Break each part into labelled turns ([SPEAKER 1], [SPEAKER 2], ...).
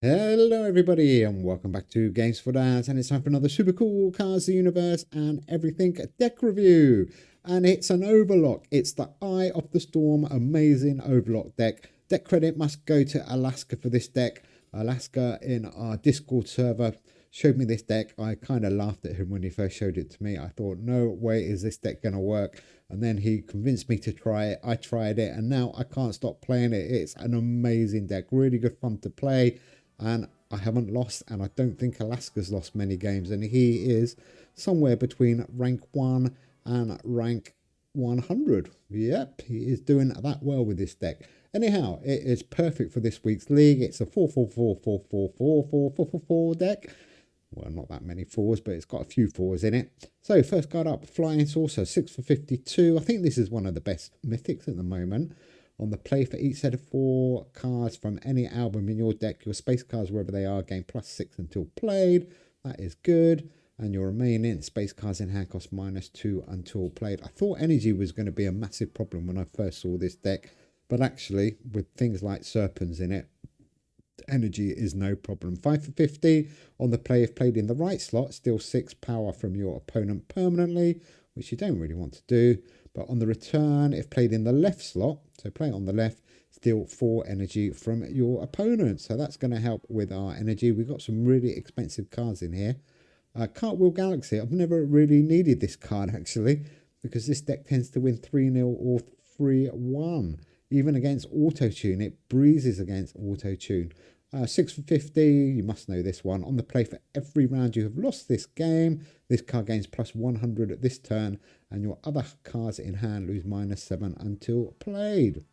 [SPEAKER 1] Hello everybody and welcome back to Games for Dads, and it's time for another super cool Cars the Universe and Everything deck review. And it's an Overlock. It's the Eye of the Storm amazing Overlock deck. Deck credit must go to Alaska for this deck. Alaska in our Discord server showed me this deck. I kind of laughed at him when he first showed it to me. I thought, no way is this deck going to work. And then he convinced me to try it. I tried it and now I can't stop playing it. It's an amazing deck. Really good fun to play. And I haven't lost, and I don't think Alaska's lost many games, and he is somewhere between rank 1 and rank 100. Yep, he is doing that well with this deck. Anyhow, it is perfect for this week's league. It's a 4-4-4-4-4-4-4-4-4-4 deck. Well, not that many fours, but it's got a few fours in it. So first card up, Flying Saucer, 6 for 52. I think this is one of the best mythics at the moment. On the play for each set of 4 cards from any album in your deck, your space cards, wherever they are, gain +6 until played. That is good. And your remaining space cards in hand cost -2 until played. I thought energy was going to be a massive problem when I first saw this deck, but actually, with things like Serpents in it, energy is no problem. 5 for 50 on the play if played in the right slot, steal 6 power from your opponent permanently, which you don't really want to do. But on the return, if played in the left slot, so play it on the left, steal 4 energy from your opponent. So that's going to help with our energy. We've got some really expensive cards in here. Cartwheel Galaxy, I've never really needed this card actually, because this deck tends to win 3-0 or 3-1. Even against Auto-Tune, it breezes against Auto-Tune. 6 for 50, you must know this one. On the play for every round you have lost this game, this card gains +100 at this turn, and your other cards in hand lose -7 until played.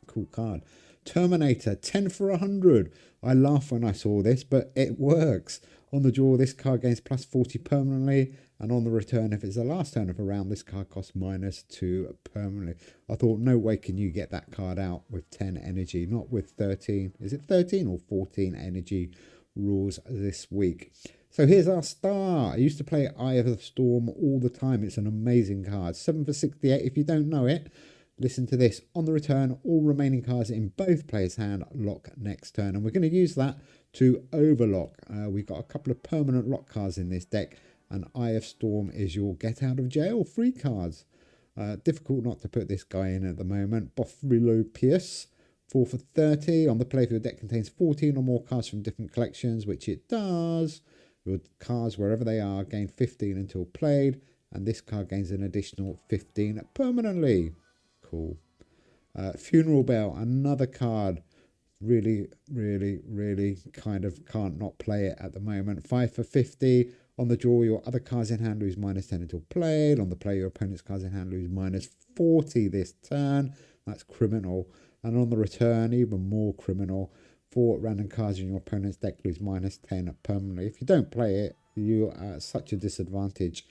[SPEAKER 1] Cool card. Terminator, 10 for 100. I laughed when I saw this, but it works. On the draw, this card gains +40 permanently, and on the return, if it's the last turn of a round, this card costs -2 permanently. I thought, no way can you get that card out with 10 energy, not with 13. Is it 13 or 14 energy rules this week? So here's our star. I used to play Eye of the Storm all the time. It's an amazing card. 7 for 68. If you don't know it, listen to this. On the return, all remaining cards in both players' hand lock next turn. And we're going to use that to overlock. We've got a couple of permanent lock cards in this deck. And Eye of Storm is your get out of jail free cards. Difficult not to put this guy in at the moment. Bothrilopius, 4 for 30. On the play, if your deck contains 14 or more cards from different collections, which it does, your cards, wherever they are, gain 15 until played. And this card gains an additional 15 permanently. Cool. Funeral Bell, another card. Really kind of can't not play it at the moment. 5 for 50. On the draw, your other cards in hand lose -10 until played. On the play, your opponent's cards in hand lose -40 this turn. That's criminal. And on the return, even more criminal. 4 random cards in your opponent's deck lose -10 permanently. If you don't play it, you are at such a disadvantage.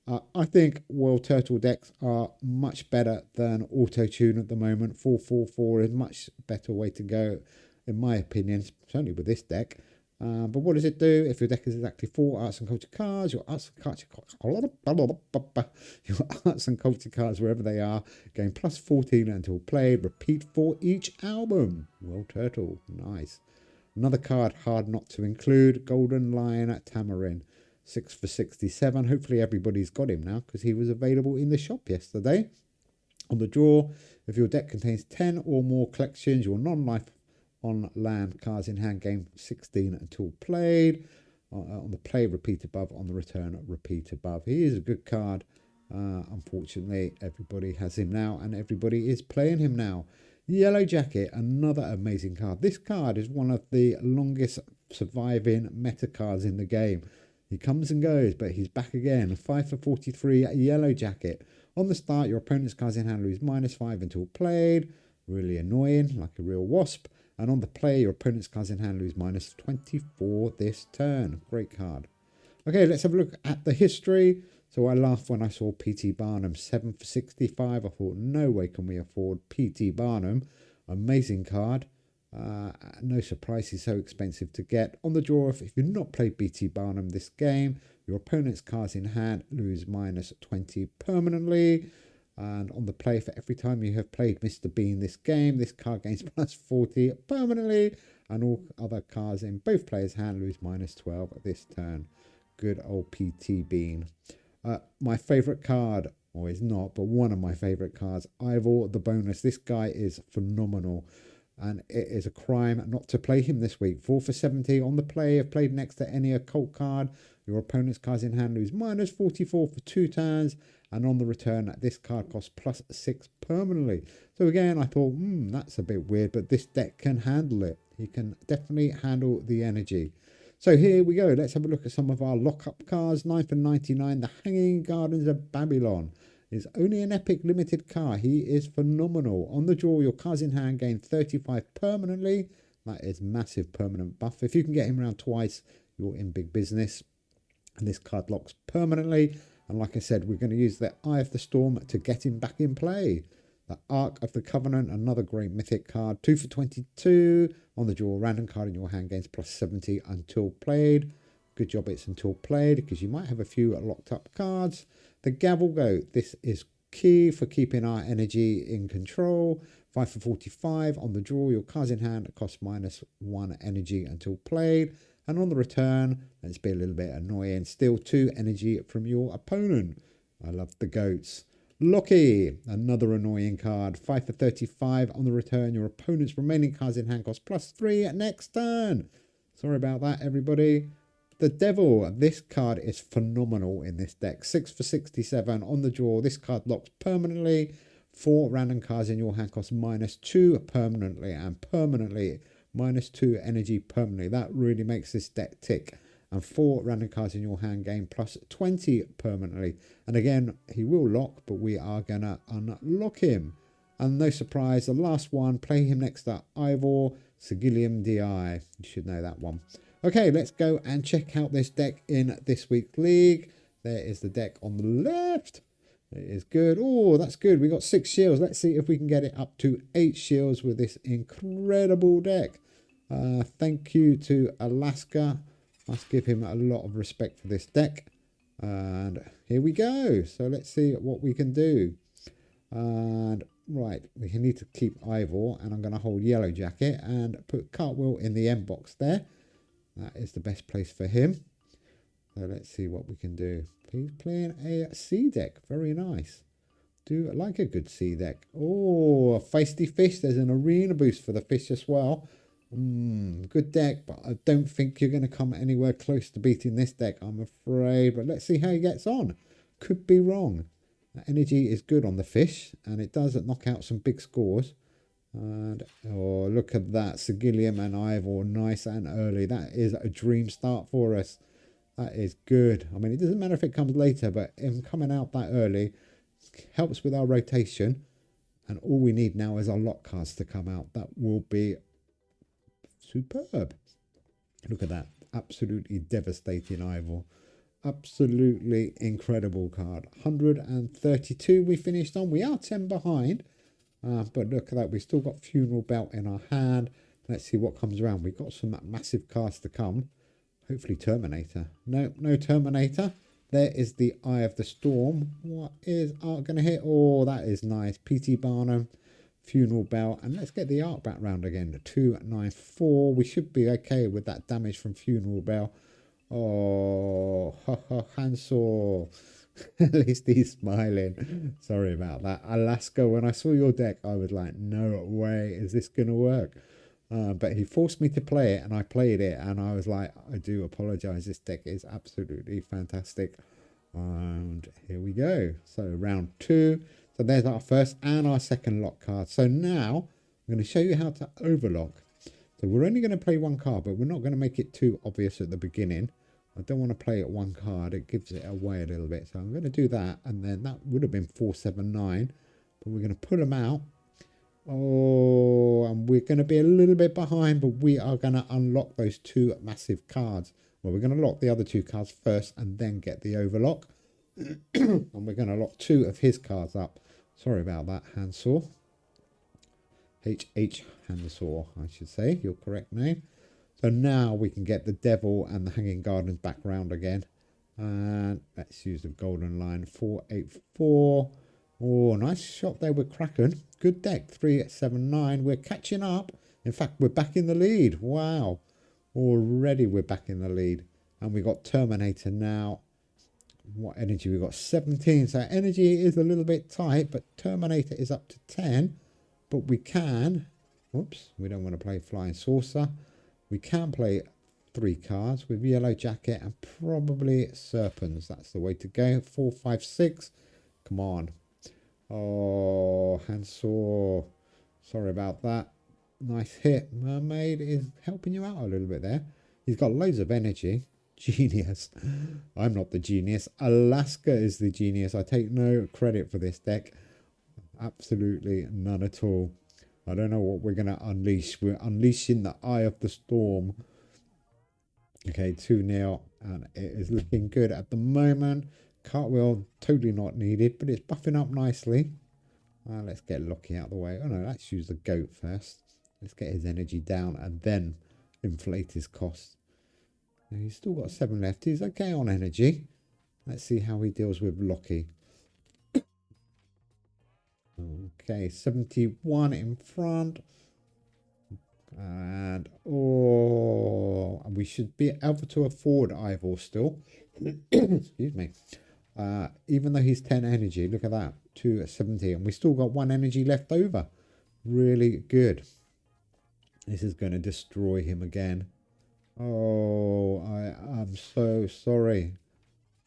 [SPEAKER 1] I think World Turtle decks are much better than Auto-Tune at the moment. 4-4-4 is a much better way to go, in my opinion, certainly with this deck. But what does it do? If your deck is exactly 4 arts and culture cards, your arts and culture cards, wherever they are, gain +14 until played. Repeat for each album. World Turtle, nice. Another card hard not to include, Golden Lion at Tamarin. 6 for 67. Hopefully everybody's got him now because he was available in the shop yesterday. On the draw, if your deck contains 10 or more collections, your non-life on land cards in hand gain 16 until played. On the play, repeat above. On the return, repeat above. He is a good card. Unfortunately, everybody has him now and everybody is playing him now. Yellow Jacket, another amazing card. This card is one of the longest surviving meta cards in the game. He comes and goes, but he's back again. 5 for 43, Yellow Jacket. On the start, your opponent's cards in hand lose -5 until played. Really annoying, like a real wasp. And on the play, your opponent's cards in hand lose -24 this turn. Great card. Okay, let's have a look at the history. So I laughed when I saw P.T. Barnum, 7 for 65. I thought, no way can we afford P.T. Barnum. Amazing card. No surprise he's so expensive to get. On the draw, if you've not played BT Barnum this game, your opponent's cards in hand lose -20 permanently. And on the play, for every time you have played Mr. Bean this game, this card gains +40 permanently. and all other cards in both players' hand lose -12 at this turn. Good old PT Bean. My favourite card, or is not, but one of my favourite cards, Ivor the Bonus. This guy is phenomenal, and it is a crime not to play him this week. 4 for 70 on the play. If played next to any occult card, your opponent's cards in hand lose -44 for 2 turns, and on the return, this card costs +6 permanently. So again, I thought, that's a bit weird, but this deck can handle it. He can definitely handle the energy. So here we go. Let's have a look at some of our lockup cards. 9 for 99. The Hanging Gardens of Babylon is only an epic limited card. He is phenomenal. On the draw, your cards in hand gain 35 permanently. That is massive permanent buff. If you can get him around twice, you're in big business. And this card locks permanently. And like I said, we're going to use the Eye of the Storm to get him back in play. The Ark of the Covenant, another great mythic card. 2 for 22. On the draw, random card in your hand gains +70 until played. Good job it's until played, because you might have a few locked up cards. The Gavel Goat. This is key for keeping our energy in control. 5 for 45. On the draw, your cards in hand cost -1 energy until played. And on the return, let's be a little bit annoying, steal 2 energy from your opponent. I love the goats. Loki, another annoying card. 5 for 35. On the return, your opponent's remaining cards in hand cost +3 next turn. Sorry about that, everybody. The Devil, this card is phenomenal in this deck. 6 for 67. On the draw, this card locks permanently. 4 random cards in your hand cost -2 permanently, and permanently -2 energy permanently. That really makes this deck tick. And 4 random cards in your hand gain +20 permanently. And again, he will lock, but we are going to unlock him. And no surprise, the last one, play him next to Ivor, Sigillium DI. You should know that one. Okay, let's go and check out this deck in this week's league. There is the deck on the left. It is good. Oh, that's good. We got 6 shields. Let's see if we can get it up to 8 shields with this incredible deck. Thank you to Alaska. Must give him a lot of respect for this deck. And here we go. So let's see what we can do. And right, we need to keep Ivor, and I'm going to hold Yellow Jacket and put Cartwheel in the end box there. That is the best place for him. So let's see what we can do. He's playing a C deck. Very nice. Do like a good C deck. Oh, a feisty fish. There's an arena boost for the fish as well. Good deck, but I don't think you're going to come anywhere close to beating this deck, I'm afraid. But let's see how he gets on. Could be wrong. The energy is good on the fish, and it does knock out some big scores. And oh, look at that. Sigillium and Ivor, nice and early. That is a dream start for us. That is good. I mean, it doesn't matter if it comes later, but him coming out that early helps with our rotation. And all we need now is our lock cards to come out. That will be superb. Look at that. Absolutely devastating Ivor. Absolutely incredible card. 132 we finished on. We are 10 behind. But look at that. We've still got Funeral Belt in our hand. Let's see what comes around. We've got some massive cards to come. Hopefully Terminator. No Terminator. There is the Eye of the Storm. What is Art going to hit? Oh, that is nice. P.T. Barnum. Funeral Bell, and let's get the Arc back round again. 294. We should be okay with that damage from Funeral Bell. Oh, Hansel. At least he's smiling. Sorry about that. Alaska, when I saw your deck, I was like, no way is this going to work. But he forced me to play it, and I played it, and I was like, I do apologize. This deck is absolutely fantastic. And here we go. So round 2. So there's our first and our second lock card. So now I'm going to show you how to overlock. So we're only going to play 1 card, but we're not going to make it too obvious at the beginning. I don't want to play it 1 card. It gives it away a little bit. So I'm going to do that. And then that would have been 479. But we're going to pull them out. Oh, and we're going to be a little bit behind, but we are going to unlock those 2 massive cards. Well, we're going to lock the other 2 cards first and then get the overlock. And we're going to lock 2 of his cards up. Sorry about that, Hansel. H.H. Hansel, I should say, your correct name. So now we can get the Devil and the Hanging Gardens back round again. And let's use the golden line. 484. Oh, nice shot there with Kraken. Good deck. 379. We're catching up. In fact, we're back in the lead. Wow. Already we're back in the lead. And we got Terminator now. What energy? We got 17. So energy is a little bit tight, but Terminator is up to 10. But we can, whoops, we don't want to play Flying Saucer. We can play 3 cards with Yellow Jacket and probably Serpents. That's the way to go. 4, 5, 6. Come on. Oh, Handsaw. Sorry about that. Nice hit. Mermaid is helping you out a little bit there. He's got loads of energy. Genius. I'm not the genius. Alaska is the genius. I take no credit for this deck. Absolutely none at all. I don't know what we're going to unleash. We're unleashing the Eye of the Storm. Okay, 2-0. And it is looking good at the moment. Cartwheel, totally not needed, but it's buffing up nicely. Let's get Lockie out of the way. Oh no, let's use the goat first. Let's get his energy down and then inflate his costs. Now, he's still got 7 left. He's okay on energy. Let's see how he deals with Lockie. Okay, 71 in front. And we should be able to afford Ivor still. Excuse me. Even though he's 10 energy, look at that, 270, and we still got 1 energy left over. Really good. This is going to destroy him again. Oh, I'm so sorry.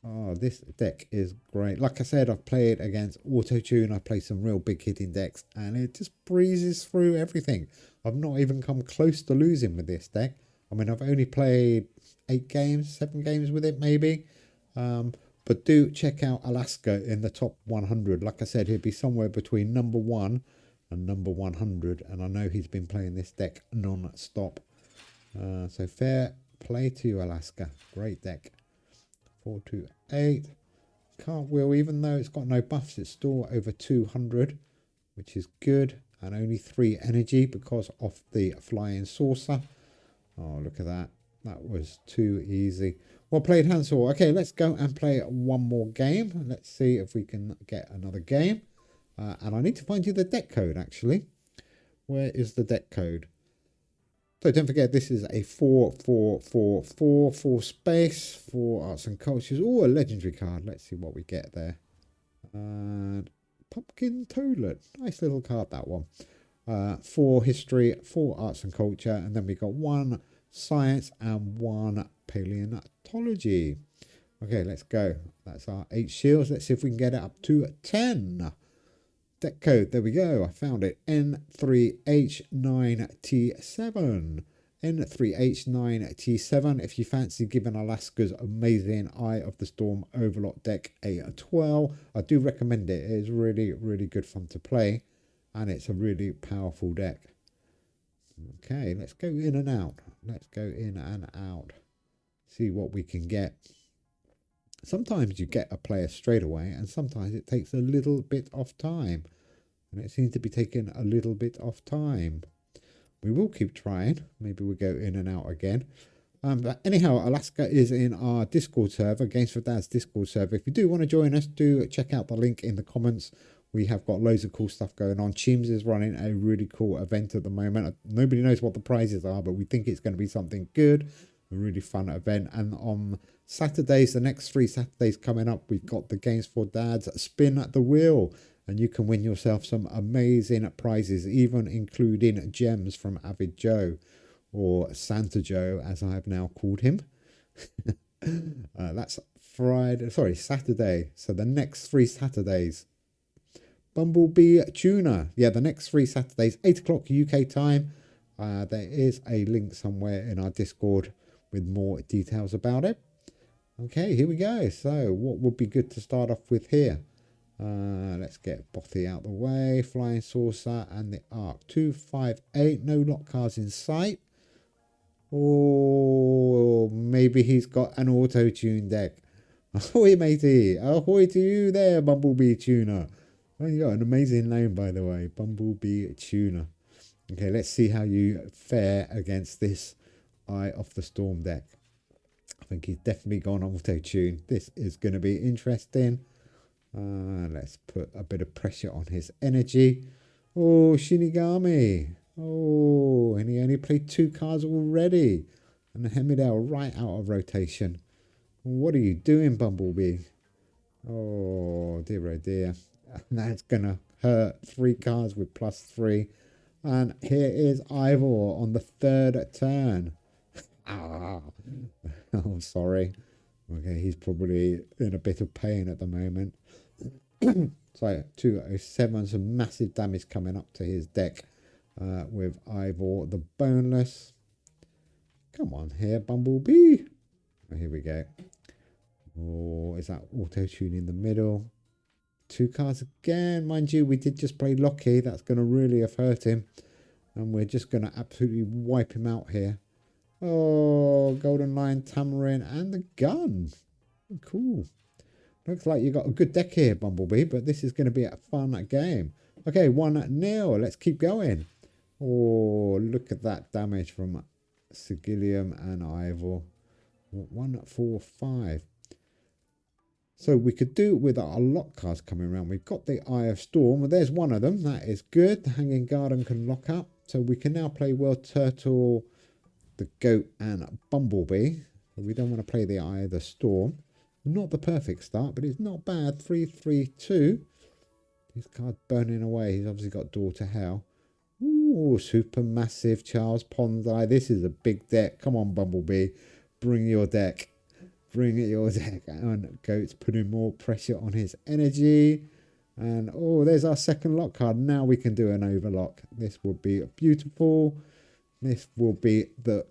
[SPEAKER 1] Oh, this deck is great. Like I said, I've played against Auto-Tune. I play some real big hitting decks, and it just breezes through everything. I've not even come close to losing with this deck. I mean, I've only played 8 games, 7 games with it maybe. But do check out Alaska in the top 100. Like I said, he'll be somewhere between number 1 and number 100. And I know he's been playing this deck non-stop. So fair play to you, Alaska. Great deck. 4, 2, 8. Cartwheel, even though it's got no buffs, it's still over 200, which is good. And only 3 energy because of the Flying Saucer. Oh, look at that. That was too easy. Well played, Hansel. Okay, let's go and play one more game. Let's see if we can get another game. And I need to find you the deck code, actually. Where is the deck code? So don't forget, this is a 4-4-4-4 for space, for arts and cultures. Oh, a legendary card. Let's see what we get there. And Pumpkin Toadlet. Nice little card, that one. 4 history, 4 arts and culture. And then we got 1 science and 1 paleontology. Okay, let's go. That's our 8 shields. Let's see if we can get it up to 10. Deck code, there we go. I found it. N3H9T7. N3H9T7. If you fancy giving Alaska's amazing Eye of the Storm Overlock deck a 12, I do recommend it. It is really, really good fun to play. And it's a really powerful deck. Okay, let's go in and out. Let's go in and out. See what we can get. Sometimes you get a player straight away, and sometimes it takes a little bit of time. And it seems to be taking a little bit of time. We will keep trying. Maybe we'll go in and out again. But anyhow, Alaska is in our Discord server, Games for Dads Discord server. If you do want to join us, do check out the link in the comments. We have got loads of cool stuff going on. Cheems is running a really cool event at the moment. Nobody knows what the prizes are, but we think it's going to be something good. A really fun event. And on Saturdays, the next 3 Saturdays coming up, we've got the Games for Dads Spin the Wheel. And you can win yourself some amazing prizes, even including gems from Avid Joe, or Santa Joe, as I have now called him. That's Saturday. So the next 3 Saturdays. Bumblebee Tuna. Yeah, the next 3 Saturdays, 8 o'clock UK time. There is a link somewhere in our Discord with more details about it. Okay, here we go. So what would be good to start off with here? Let's get Bothy out the way. Flying Saucer and the Arc. 2, 5, 8. No lock cards in sight. Oh, maybe he's got an auto-tune deck. Ahoy, matey. Ahoy to you there, Bumblebee Tuner. Oh, you got an amazing name, by the way. Bumblebee Tuner. Okay, let's see how you fare against this Eye of the Storm deck. I think he's definitely gone auto-tune. This is going to be interesting. Let's put a bit of pressure on his energy. Oh, Shinigami. Oh, and he only played 2 cards already. And the Hemidale right out of rotation. What are you doing, Bumblebee? Oh, dear, oh dear. That's going to hurt. 3 cards with +3. And here is Ivor on the 3rd turn. Ah, oh, sorry. Okay, he's probably in a bit of pain at the moment. So 207, some massive damage coming up to his deck with Ivor the boneless. Come on here, Bumblebee. Oh, here we go. Oh, is that auto tune in the middle? 2 cards again. Mind you, we did just play Lockie. That's going to really have hurt him. And we're just going to absolutely wipe him out here. Oh, Golden Lion, Tamarin, and the gun. Cool. Looks like you got a good deck here, Bumblebee, but this is going to be a fun game. Okay, 1-0. Let's keep going. Oh, look at that damage from Sigillium and Ivor. 1, 4, 5. So we could do it with our lock cards coming around. We've got the Eye of Storm. Well, there's one of them. That is good. The Hanging Garden can lock up. So we can now play World Turtle, the Goat, and Bumblebee. So we don't want to play the Eye of the Storm. Not the perfect start, but it's not bad. 3-3-2. His card burning away. He's obviously got Door to Hell. Ooh, super massive Charles Ponzi. This is a big deck. Come on, Bumblebee. Bring your deck. Bring it your deck. And Goat's putting more pressure on his energy. And oh, there's our second lock card. Now we can do an overlock. This will be beautiful. This will be the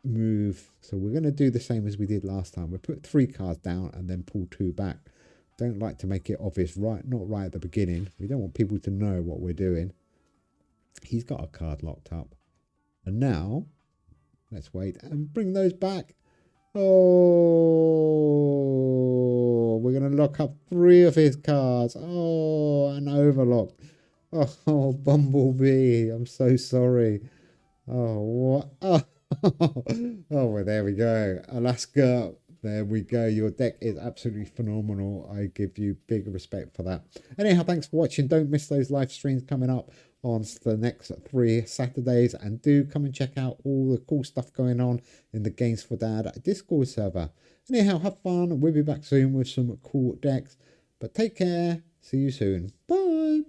[SPEAKER 1] move. So we're going to do the same as we did last time. We put 3 cards down and then pull 2 back. Don't like to make it obvious, not right at the beginning. We don't want people to know what we're doing. He's got a card locked up. And now, let's wait and bring those back. Oh, we're going to lock up 3 of his cards. Oh, an overlock. Oh, Bumblebee, I'm so sorry. Oh, what? Oh, oh, well, there we go. Alaska, there we go. Your deck is absolutely phenomenal. I give you big respect for that. Anyhow, thanks for watching. Don't miss those live streams coming up on the next 3 Saturdays. And do come and check out all the cool stuff going on in the Games for Dad Discord server. Anyhow, have fun. We'll be back soon with some cool decks. But take care. See you soon. Bye.